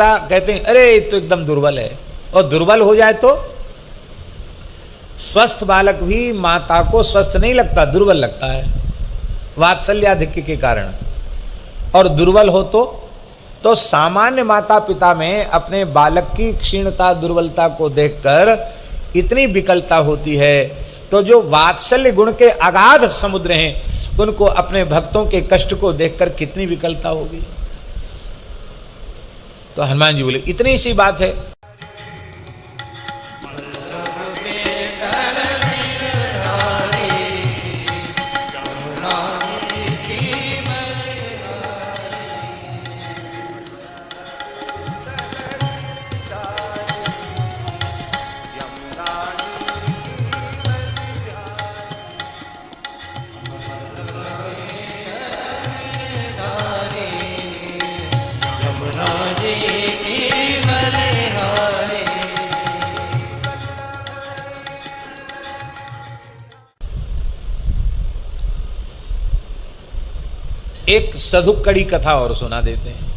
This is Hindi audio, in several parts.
पिता कहते हैं अरे तो एकदम दुर्बल है, और दुर्बल हो जाए तो स्वस्थ बालक भी माता को स्वस्थ नहीं लगता, दुर्बल लगता है वात्सल्याधिक्य के कारण। और दुर्बल हो तो सामान्य माता पिता में अपने बालक की क्षीणता दुर्बलता को देखकर इतनी विकलता होती है, तो जो वात्सल्य गुण के अगाध समुद्र हैं उनको अपने भक्तों के कष्ट को देखकर कितनी विकलता होगी। तो हनुमान जी बोले इतनी सी बात है। एक सधुक्कड़ी कथा और सुना देते हैं।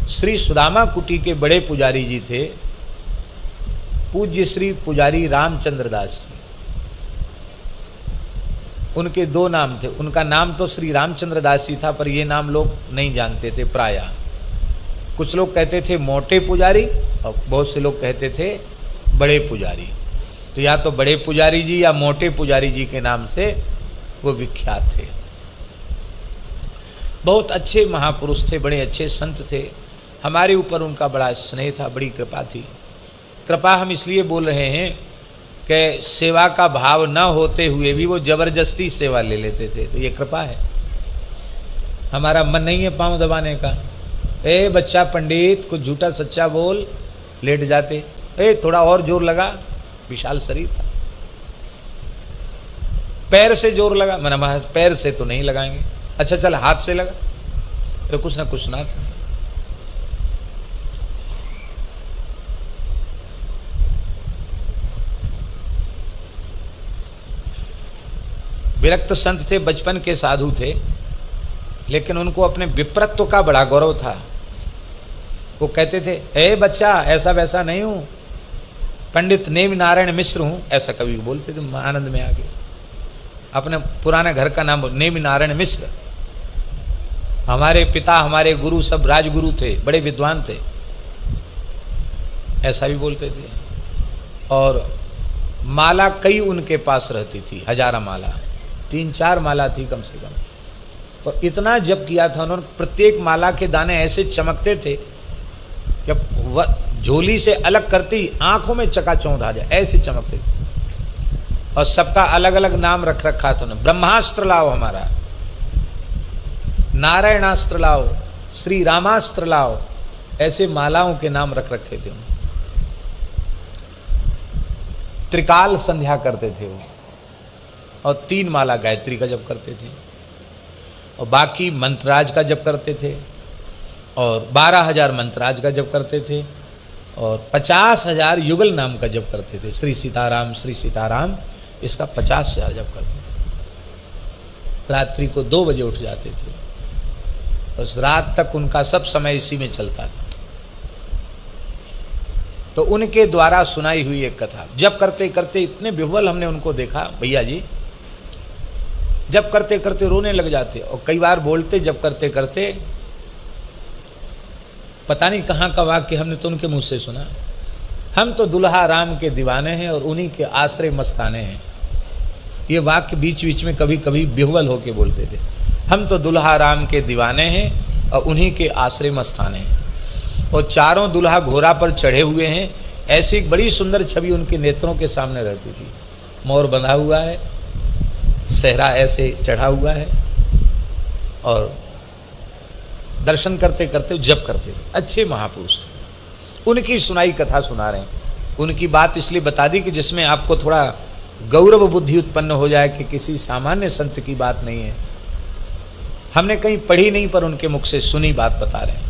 श्री सुदामा कुटी के बड़े पुजारी जी थे, पूज्य श्री पुजारी रामचंद्र दास जी। उनके दो नाम थे, उनका नाम तो श्री रामचंद्र दास जी था, पर ये नाम लोग नहीं जानते थे प्रायः। कुछ लोग कहते थे मोटे पुजारी और बहुत से लोग कहते थे बड़े पुजारी। तो या तो बड़े पुजारी जी या मोटे पुजारी जी के नाम से वो विख्यात थे। बहुत अच्छे महापुरुष थे, बड़े अच्छे संत थे। हमारे ऊपर उनका बड़ा स्नेह था, बड़ी कृपा थी। कृपा हम इसलिए बोल रहे हैं कि सेवा का भाव न होते हुए भी वो जबरदस्ती सेवा ले लेते थे, तो ये कृपा है। हमारा मन नहीं है पांव दबाने का। ए बच्चा पंडित कुछ झूठा सच्चा बोल, लेट जाते। ए थोड़ा और जोर लगा, विशाल शरीर था। पैर से जोर लगा, मैंने पैर से तो नहीं लगाएंगे। अच्छा चल हाथ से लगा, तो कुछ ना कुछ ना था। विरक्त संत थे, बचपन के साधु थे, लेकिन उनको अपने विप्रत्व का बड़ा गौरव था। वो कहते थे ए बच्चा ऐसा वैसा नहीं हूं, पंडित नेमि नारायण मिश्र हूं, ऐसा कभी बोलते थे। आनंद में आगे अपने पुराने घर का नाम नेमि नारायण मिश्र। हमारे पिता हमारे गुरु सब राजगुरु थे, बड़े विद्वान थे, ऐसा भी बोलते थे। और माला कई उनके पास रहती थी, हजारा माला, 3-4 माला थी कम से कम। और इतना जप किया था उन्होंने, प्रत्येक माला के दाने ऐसे चमकते थे, जब वह झोली से अलग करती आंखों में चकाचौंध आ जाए, ऐसे चमकते थे। और सबका अलग अलग नाम रख रखा था उन्होंने। ब्रह्मास्त्र लाओ हमारा, नारायणास्त्र लाओ, श्री रामास्त्र लाओ, ऐसे मालाओं के नाम रख रखे थे उन्होंने। त्रिकाल संध्या करते थे वो, और 3 माला गायत्री का जप करते थे, और बाकी मंत्राज का जप करते थे, और 12,000 मंत्राज का जप करते थे, और 50,000 युगल नाम का जप करते थे। श्री सीताराम इसका 50,000 जप करते थे। रात्रि को 2 बजे उठ जाते थे, बस रात तक उनका सब समय इसी में चलता था। तो उनके द्वारा सुनाई हुई एक कथा, जब करते करते इतने विह्वल हमने उनको देखा, भैया जी जब करते करते रोने लग जाते, और कई बार बोलते जब करते करते, पता नहीं कहाँ का वाक्य हमने तो उनके मुंह से सुना, हम तो दुल्हा राम के दीवाने हैं और उन्हीं के आश्रय मस्ताने हैं। ये वाक्य बीच बीच में कभी कभी विह्वल होके बोलते थे, हम तो दुल्हा राम के दीवाने हैं और उन्हीं के आश्रय मस्ताने हैं। और चारों दुल्हा घोड़ा पर चढ़े हुए हैं, ऐसी एक बड़ी सुंदर छवि उनके नेत्रों के सामने रहती थी। मोर बंधा हुआ है, सहरा ऐसे चढ़ा हुआ है, और दर्शन करते करते जप करते थे। अच्छे महापुरुष थे। उनकी सुनाई कथा सुना रहे हैं। उनकी बात इसलिए बता दी कि जिसमें आपको थोड़ा गौरव बुद्धि उत्पन्न हो जाए कि किसी सामान्य संत की बात नहीं है, हमने कहीं पढ़ी नहीं, पर उनके मुख से सुनी बात बता रहे हैं।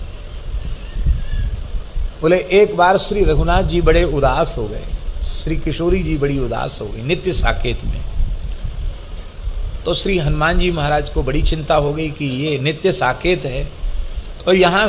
बोले एक बार श्री रघुनाथ जी बड़े उदास हो गए, श्री किशोरी जी बड़ी उदास हो गई नित्य साकेत में। तो श्री हनुमान जी महाराज को बड़ी चिंता हो गई कि ये नित्य साकेत है और यहाँ